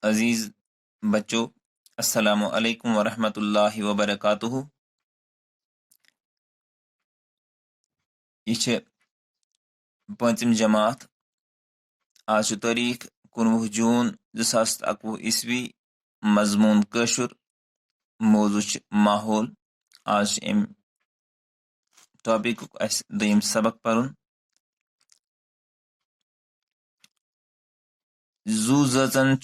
अजीज बच्चों, अस्सलामु अलैकुम वरहमतुल्लाहि वबरकातुहू। यह 5th जमात। आज तारीख 19 जून 2021 ईस्वी। मजमून कशुर, मौजू माहौल। आज अम टॉपिक दोयम सबक पढ़ुन। जू जन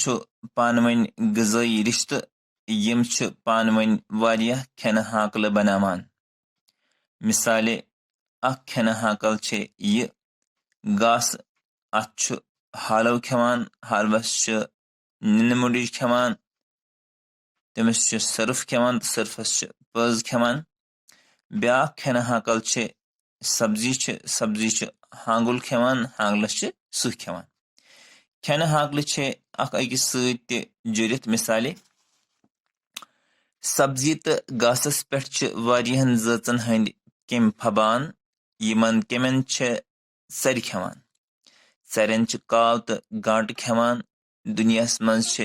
पानवन गज़ाई रिश्त यम पानवन वारिया खन हाकल बनावान। मिसाले खन हाकल यह घास अत हालव खेवान, हालवस निन मुंडिज खेवान, तमिस सर्फ खेवान, सर्फस पज खेवान। ब्या खन हाकल सब्जी सब्जी हांगुल खेवान, हांगलस सुह खेवान। खन हाकल अकिस सत जुड़ित। मिसाले सब्जी तो घासस पे वारियन जचन हंद केम फबान, यमन केमन सर खेवान। सरन काव तो गांट खेवान। दुनियास मज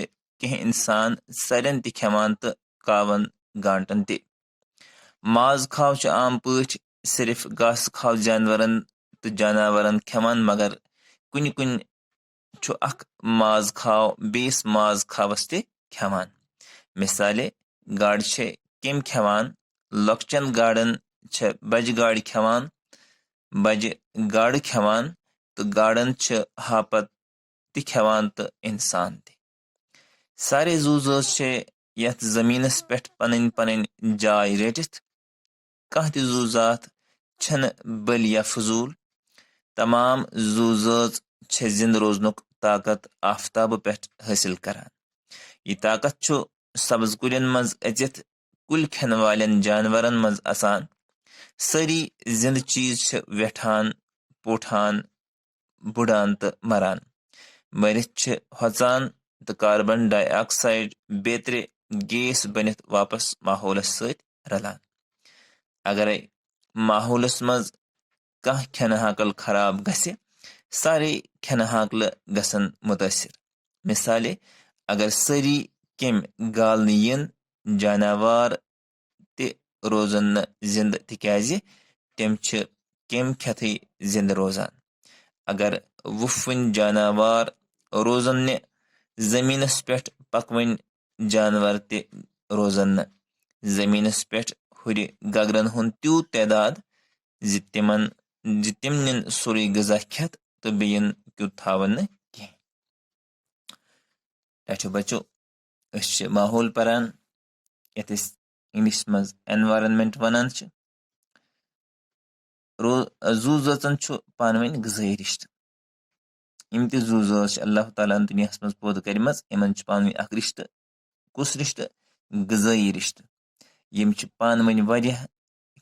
कह इंसान सरन त खेवान तो कावन गांटन त। माज खाव आम पट सिर्फ घास खाव जानवरन तो जानवरन खेवान, मगर कुन कुन अख माज खाव बेस माज खावस त खेवान। मिसाले गाड़ केम खेवान, लॉकचन गाड़न बज गाड़ खेवान, बज गाड़ खेवान तो गाड़न हापत त खेवान तो इंसान त। सारे जू जज यथ जमीनस पे पन पन जाय रटित। कह त जू जात छन बल या फजूल। तमाम जू जज जिंद रोजनुक ताकत आफ्ताब पे हासिल करान। यह ताकत सब्ज कुलन मज अचित कुल खन वालन जानवरन मज आसान। सारी जिंद चीज वेठान, पोठान, बुड़ान तो मरान। मरित होचान तो कार्बन डाइऑक्साइड बेतरे गैस बनित वापस माहौलस सत रलान। अगर माहौलस मज कह खन हाकल खराब गसे, सारे खन हाकल गसन मुतासिर। मिसाले अगर सारी केम गालन यन, जानवर ते रोजन जिंद तिकाज तम केम खेत जिंद रोजान। अगर वुफन जानवर रोजन न जमीनस पे पकवन जानवर ते रोजन न जमीनस पे हुर गगरन हुन तूत तादाद तिम निन सोरे गजा खेत तो बेन क्युत थावन कह। टो बचो माहौल परान यथ इंग्लिश मज एनवायरनमेंट वनान। जू जचन पानवन गजाई रिश्त। यम त जू जज अल्लाह ताला दुनिया मज पौद करम इन पानवन अख रिश्त। कुस रिश्त? गजाई रिश्त। यम पानवन वारिया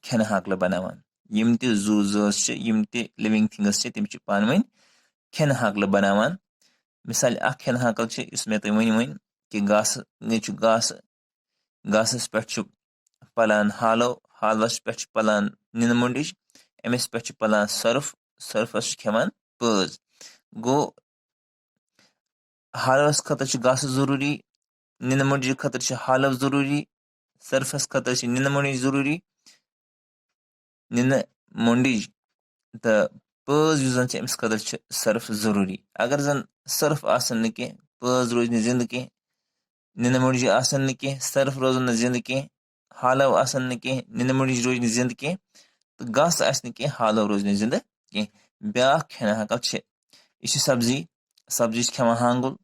खन हाकल बनावान। यम त जू जज यम त लिविंग थिंग्स तम पानवन खन हाकल बनावान। मिसाल अख खन हाकल इस मे तुम वन कि घास घासस पे पलान हालव, हालवस पे पलान निन मुंडिज, अमिस पे पलान सर्फ, सर्फस खेवान पज। गो हालवस खतर घास जरूरी, निन मुंडिज खतर हालव जरूरी, सर्फस खतर निन मुंडिज जरूरी। निन मुंडिज तो पज जन अमिस खतर सर्फ जरूरी। अगर जन सर्फ आसन न कह, पज रोज जिंद कह, निन मुंडिज आसन न कह, सर्फ रोजन जिंद कह, हालव आसन न कह, निन मुंडिज रोज जिंद कह, तो घास आसन कह, हालव रोज जिंद कह। ब्या खन हकल यह सब्जी, सब्जी खेवान हांगुल।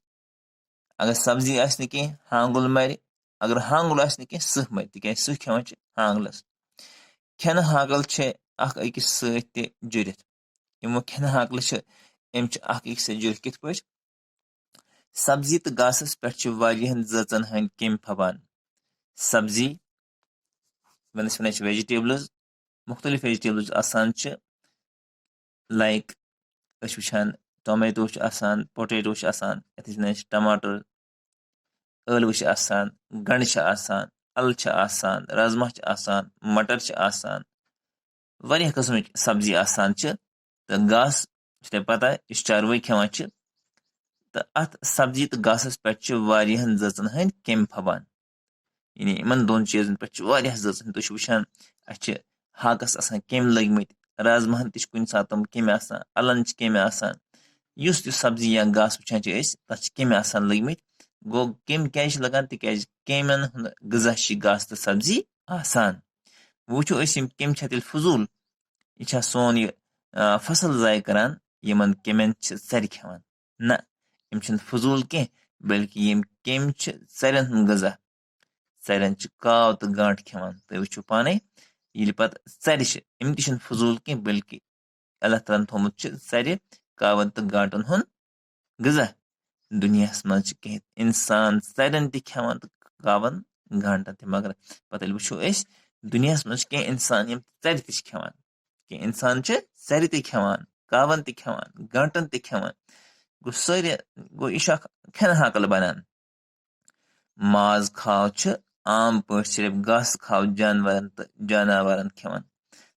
अगर सब्जी आसन कह, हांगुल मर। अगर हांगुल आसन कह, सह मर, तिक सह खेवान हांगलस। खन हाकल अकिस सत जुड़ित। यमो खन हाकल अम अकिस जुड़ित कित पे? सब्जी तो घासस पे वारियन जचन हंद केम फबान। सब्जी वन वेजिटेबल्स, मुख्तलिफ वेजिटेबल्स आसान लाइक वुचान टोमेटो आसान, पोटेटो आसान, टमाटर, ٲलवٕ आसान, गंड आसान, अल आसान, राजमा आसान, मटर आसान, वारिया किस्म सब्जी आसान तो घास ते पता चारवे खेवान تہٕ اَتھ سبزی تہٕ گاسَس پٮ۪ٹھ چھِ واریاہَن زٲژَن ہٕنٛدۍ کیٚمۍ پھبان یعنی یِمن دۄن چیٖزن پٮ۪ٹھ چھِ واریاہ زٲژن تُہۍ چھِو وٕچھان اَسہِ چھِ ہاکَس آسان کیٚمۍ لٔگمٕتۍ رازماہن تہِ چھِ کُنہِ ساتہٕ تِم کیٚمۍ آسان اَلن چھِ کیٚمۍ آسان یُس تہِ سبزی یا گاسہٕ وٕچھان چھِ أسۍ تَتھ چھِ کیٚمۍ آسان لٔگمٕتۍ گوٚو کیٚمۍ کیازِ چھِ لگان تِکیازِ کیٚمٮ۪ن ہُنٛد غذا چھِ گاسہٕ تہٕ سبزی آسان وٕچھو أسۍ یِم کیٚمۍ چھا تیٚلہِ فضوٗل یہِ چھا سون یہِ فصل ضایہِ کران یِمن کیٚمٮ۪ن چھِ ژرِ کھٮ۪وان نہ یِم چھِنہٕ فضوٗل کینٛہہ بٔلکہِ یِم کیٚمۍ چھِ ژرٮ۪ن ہُنٛد غذا ژرٮ۪ن چھِ کاو تہٕ گانٹھ کھٮ۪وان تُہۍ وٕچھِو پانے ییٚلہِ پتہٕ ژرِ چھِ یِم تہِ چھِنہٕ فضوٗل کینٛہہ بٔلکہِ اللہ تعالیٰ ہن تھوٚومُت چھِ ژرِ کاوَن تہٕ گانٹن ہُنٛد غذا دُنیاہس منٛز چھِ کینٛہہ اِنسان ژرٮ۪ن تہِ کھٮ۪وان تہٕ کاوَن گانٹن تہِ مگر پتہٕ ییٚلہِ وٕچھو أسۍ دُنیاہس منٛز چھِ کینٛہہ اِنسان یِم ژرِ تہِ چھِ کھٮ۪وان کینٛہہ اِنسان چھِ ژرِ تہِ کھٮ۪وان کاوَن تہِ کھٮ۪وان گانٹن تہِ کھٮ۪وان گوٚو سٲری گوٚو یہِ چھُ اکھ کھٮ۪نہٕ حقل بنان ماز کھاو چھِ عام پٲٹھۍ صرف گاسہٕ کھاو جانورن تہٕ جاناوارن کھٮ۪وان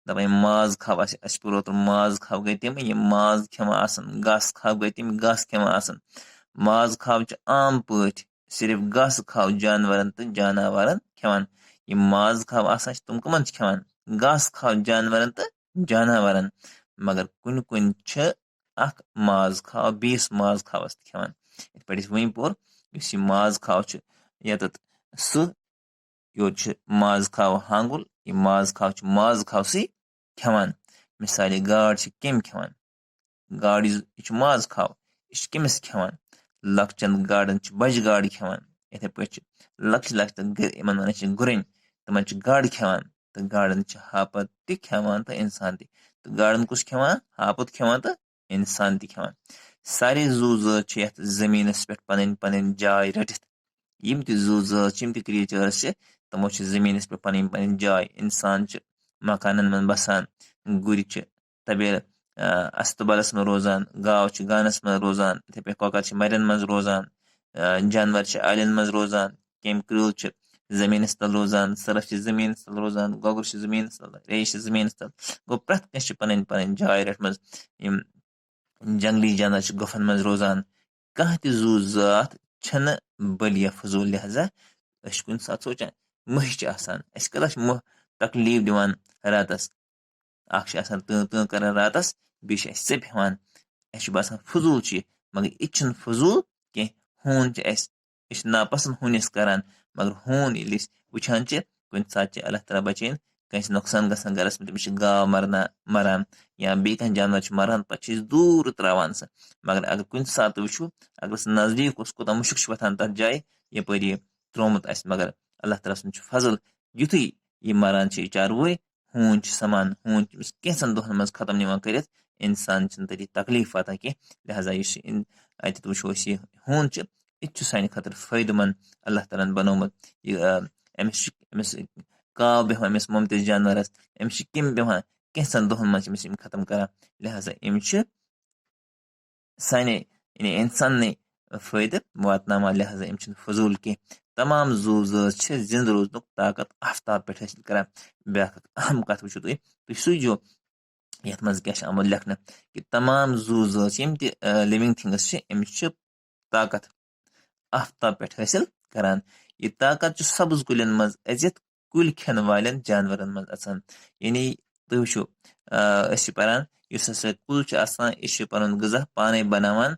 دپان یِم ماز کھاو اَسہِ پوٚر اوترٕ ماز کھاو گٔے تِم یِم ماز کھٮ۪وان آسان گاسہٕ کھاو گٔے تِم گاسہٕ کھٮ۪وان آسان ماز کھاو چھِ عام پٲٹھۍ صرف گاسہٕ کھاو جانورن تہٕ جاناوارن کھٮ۪وان یِم ماز کھاو آسان چھِ تِم کٕمن چھِ کھٮ۪وان گاسہٕ کھاو جانورن تہٕ جاناوارن مگر کُنہِ کُنہِ چھِ اکھ ماز کھاو بیٚیِس ماز کھاوس تہِ کھٮ۪وان یِتھ پٲٹھۍ أسۍ وٕنۍ پوٚر یُس یہِ ماز کھاو چھُ ییٚتٮ۪تھ سُہ یوٚت چھُ ماز کھاو ہانگُل یہِ ماز کھاو چھُ ماز کھاوسٕے کھٮ۪وان مِثالے گاڈ چھِ کیٚمۍ کھٮ۪وان گاڈ یہِ چھُ ماز کھاو یہِ چھُ کٔمِس کھٮ۪وان لۄکچن گاڈن چھِ بجہِ گاڈٕ کھٮ۪وان یِتھے پٲٹھۍ چھِ لۄکچہِ لۄکچہِ یِمن وَنان چھِ گُرٕنۍ تِمن چھِ گاڈٕ کھٮ۪وان تہٕ گاڈن چھِ ہاپت تہِ کھٮ۪وان تہٕ اِنسان تہِ تہٕ گاڈن کُس کھٮ۪وان ہاپُت کھٮ۪وان تہٕ اِنسان تہِ کھٮ۪وان سارے زوٗ زٲژ چھِ یتھ زٔمیٖنس پٮ۪ٹھ پنٕنۍ پنٕنۍ جاے رٔٹِتھ یِم تہِ زوٗ زٲژ چھِ یِم تہِ کریٖچٲرٕس چھِ تِمو چھِ زٔمیٖنس پٮ۪ٹھ پنٕنۍ پنٕنۍ جاے اِنسان چھِ مکانن منٛز بسان گُرۍ چھِ تبیل استبلس منٛز روزان گاو چھِ گانس منٛز روزان یِتھے پٲٹھۍ کۄکر چھِ مرٮ۪ن منٛز روزان جانور چھِ الٮ۪ن منٛز روزان کیٚمۍ کرۭل چھِ زٔمیٖنس تل روزان سرف چھِ زٔمیٖنس تل روزان گۄگُر چھِ زٔمیٖنس تل ریش چھِ زٔمیٖنس تل گوٚو پرٛٮ۪تھ کٲنٛسہِ چھِ پنٕنۍ پنٕنۍ جاے رٔٹمٕژ یِم جنگلی جانور چھِ گُفن منٛز روزان کانٛہہ تہِ زوٗ زات چھنہٕ بٔلۍ یا فضوٗل لہذا أسۍ چھِ کُنہِ ساتہٕ سونٛچان مٔہۍ چھِ آسان اَسہِ کَران چھِ مٔہۍ تکلیٖف دِوان راتس اکھ چھِ آسان تۭ تۭ کران راتس بیٚیہِ چھِ اَسہِ ژٔپۍ ہٮ۪وان اَسہِ چھُ باسان فضوٗل چھُ یہِ مگر یہِ تہِ چھُنہٕ فضوٗل کینٛہہ ہوٗن چھِ اَسہِ أسۍ چھِ ناپسنٛد ہوٗنِس کران مگر ہوٗن ییٚلہِ أسۍ وٕچھان چھِ کُنہِ ساتہٕ چھِ اللہ تعالیٰ بچٲیِن کٲنٛسہِ نۄقصان گژھان گرس منٛز تٔمِس چھِ گاو مران یا بیٚیہِ کانٛہہ جانور چھُ مران پتہٕ چھِ أسۍ دوٗر تراوان سُہ مگر اگر کُنہِ ساتہٕ وٕچھو اگر سُہ نزدیٖک اوس کوٗتاہ مُشک چھُ وۄتھان تتھ جایہِ یپٲرۍ یہِ تروومُت آسہِ مگر اللہ تعالیٰ سُنٛد چھُ فضل یُتھُے یہِ مران چھِ یہِ چاروٲے ہوٗن چھِ سمان ہوٗن چھِ أمِس کینٛژن دۄہن منٛز ختم نِوان کٔرِتھ اِنسان چھِنہٕ تٔتی تکلیٖف واتان کینٛہہ لہذا یُس یہِ اَتٮ۪تھ وٕچھو أسۍ یہِ ہوٗن چھِ یہِ تہِ چھُ سانہِ خٲطرٕ فٲیدٕ منٛد اللہ تعالیٰ ہن بنومُت یہِ أمِس کاو بیٚہوان أمِس ممتِز جانورس أمِس چھِ کیٚمۍ بیٚہوان کینٛژن دۄہن منٛز چھِ أمِس یِم ختم کران لہذا یِم چھِ سانے یعنی اِنساننٕے فٲیدٕ واتناوان لہذا یِم چھِنہٕ فضوٗل کینٛہہ تمام زوٗ زٲژ چھِ زِندٕ روزنُک طاقت آفتاب پٮ۪ٹھ حٲصِل کران بیٛاکھ اکھ اہم کتھ وٕچھِو تُہۍ سوٗزِو یتھ منٛز کیاہ چھُ آمُت لیکھنہٕ کہِ تمام زوٗ زٲژ یِم تہِ لِوِنٛگ تھِنٛگٕس چھِ أمِس چھِ طاقت آفتاب پٮ۪ٹھ حٲصِل کران یہِ طاقت چھُ سبٕز کُلٮ۪ن منٛز أژِتھ کُلۍ کھٮ۪نہٕ والٮ۪ن جانورن منٛز اژان یعنی تُہۍ وٕچھِو أسۍ چھِ پران یُس ہسا کُل چھُ آسان یہِ چھُ پنُن غذا پانے بناوان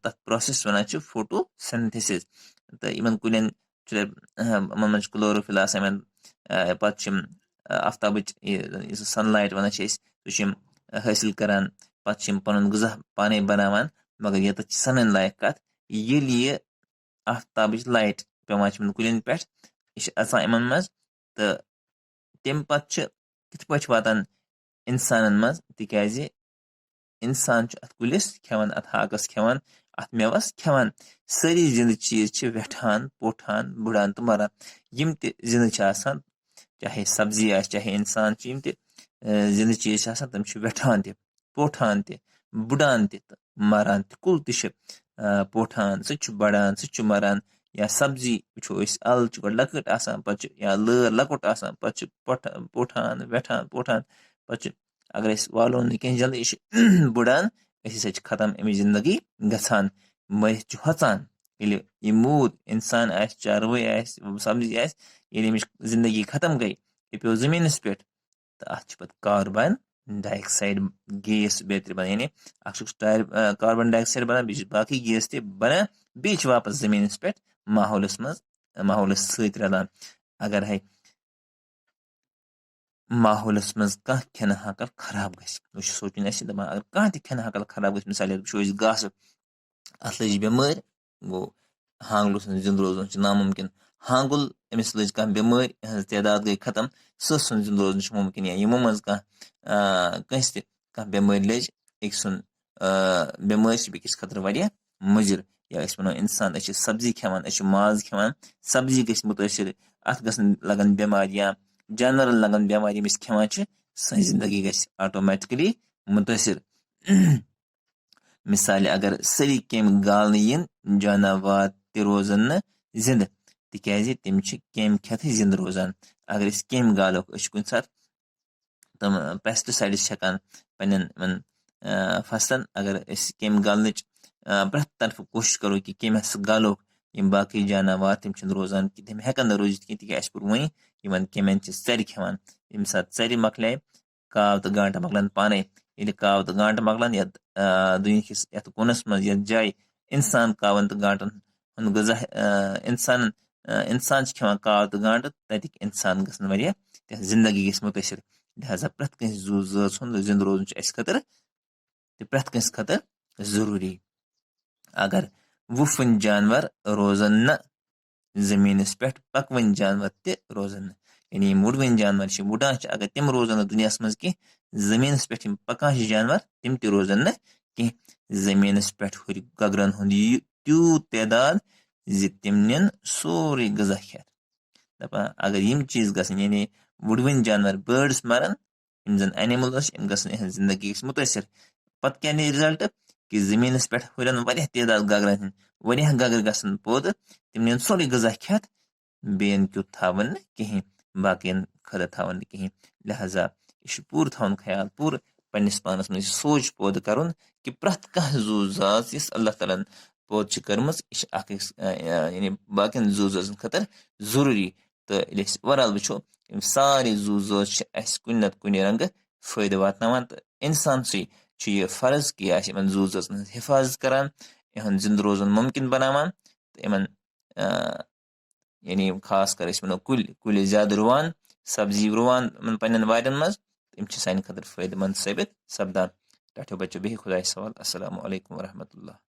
تتھ پروسیس وَنان چھِ فوٹو سِنتھسِس تہٕ یِمن کُلٮ۪ن چھُ یِمن منٛز چھُ کلوروفِل آسان یِمن پتہٕ چھِ یِم آفتابٕچ یُس سن لایٹ وَنان چھِ أسۍ سُہ چھِ یِم حٲصِل کران پتہٕ چھِ یِم پنُن غذا پانے بناوان مگر ییٚتٮ۪تھ چھِ سنٕنۍ لایق کتھ ییٚلہِ یہِ آفتابٕچ لایٹ پیٚوان چھِ یِمن کُلٮ۪ن پٮ۪ٹھ یہِ چھِ اژان یِمن منٛز تہٕ تمہِ پتہٕ چھِ کِتھ پٲٹھۍ واتان اِنسانن منٛز تِکیازِ اِنسان چھُ اتھ کُلِس کھٮ۪وان اتھ ہاکس کھٮ۪وان اتھ میوس کھٮ۪وان سٲری زِنٛدٕ چیٖز چھِ ویٚٹھان پوٚٹھان بٕڑان تہٕ مران یِم تہِ زِنٛدٕ چھِ آسان چاہے سبزی آسہِ چاہے اِنسان چھِ یِم تہِ زِنٛدٕ چیٖز چھِ آسان تِم چھِ ویٚٹھان تہِ پوٚٹھان تہِ بٕڑان تہِ تہٕ مران تہِ کُل تہِ چھِ پوٚٹھان سُہ تہِ چھُ بڑان سُہ تہِ چھُ مران یا سبزی وٕچھو أسۍ اَلہٕ چھِ گۄڈٕ لۄکٕٹ آسان پتہٕ چھِ یا لٲر لۄکُٹ آسان پتہٕ چھِ پوٚٹھان ویٚٹھان پوٚٹھان پتہٕ چھِ اگر أسۍ والو نہٕ کینٛہہ جلدی یہِ چھِ بٕڑان أسۍ ہسا چھِ ختم اَمِچ زندگی گژھان मरित छ हचान ये मूद इंसान चारवई सब्जी ये जिंदगी खत्म गई ये पे जमीनस पे तो अत कार्बन डाइऑक्साइड गैस बेहतर बना यानी कार्बन डाइऑक्साइड बना बाकी गैस ते बना बीच वापस जमीनस पे माहौलस सत रलान अगर है माहौलस मज कह खन हकल खराब गो सोचन दपान अगर कह खन हकल खराब गो मिसाल वो घास अत लज बेमार गो हांगलू जिंद रोजन नामुमकिन हांगुल अमिस लज कह बेमार यह तादाद गई खत्म सन जिंद रोजन मुमकिन या यमो मज कंस कह बेमार लज एक सुन बेमार बेकिस खतर वारिया मुजिर या वनो इंसान सब्जी खेवान माज खेवान सब्जी गई मुतासर अत लगन बेमार या जानवर लगन बेमार यमिस खेवान सन जिंदगी गई ऑटोमेटिकली मुतासर मिसाल अगर सरी केम गालने यन जानवर ते रोजन न जिंद तिकाज तम केम खेत जिंद रोजान अगर केम गालो कुन सात तम पेस्टिसाइड्स छकान पन्न फसलन अगर केम गालन प्रथ तरफ कोशिश करो कि केम गालो यम बाकी जानवर तम रोजान कि तम हेकन रोजित कि तिकाज पुर वही यमन केमन सर खेवान यम सात सर मकल काव तो गांठ मकलन पाने ये काव तो गांठ मकलन दुनिया यथ कोनस मज यथ जाय इंसान कावन तो गांठन गजा इंसान खेवान काव तो गांठ तक इंसान गसन वारिया जिंदगी गस मुतासर लिहाजा प्रथ कंस जू जत जिंद रोजन खतर प्रथ कंस खतर जरूरी अगर वुफन जानवर रोजन न जमीनस पे पकवन जानवर ते रोजन यानी मुडवन जानवर वुडान अगर तम रोजन दुनिया मज कह जमीनस पे पकान जानवर तम त रोजन न कह जमीनस पे हुर गगरन हुंद तूत तादाद तम निन सोरे गजा खेत दपान अगर यम चीज गसन यानी वुडवन जानवर बर्ड्स मरन यम जन एनिमल्स गसन जिंदगी मुतासर पत क्या रिजल्ट कि जमीनस पे हुरन वारिया तादाद गगरन वारिया गगर गसन पोद तम निन सोरे गजा खेत बेन क्यों थावन कहीं बाकियन खतर थावन कहीं लिहाजा यह पूर थावन ख्याल पूर पन्निस पानस में सोच पौध करुन कि प्रथ कह जू जात यस अल्लाह ताला पौध कर्मस यानी बाकियन जू जातन खतर जरूरी तो ओवरऑल वो सारे जू जात कुन नत कुन रंग फायदे वातनावान तो इंसान से यह फर्ज कि जू जातन हिफाजत करान यहन जिंद रोजन मुमकिन बनावान तो इन यानी खास कर कुल ज्यादा रुवान सब्जी रुवान पन्न वारन मज तम सान खतर फायदेमंद साबित सपदान टाठो बच्चों बिह खुदा सवाल अस्सलाम वालेकुम वरहमतुल्लाह।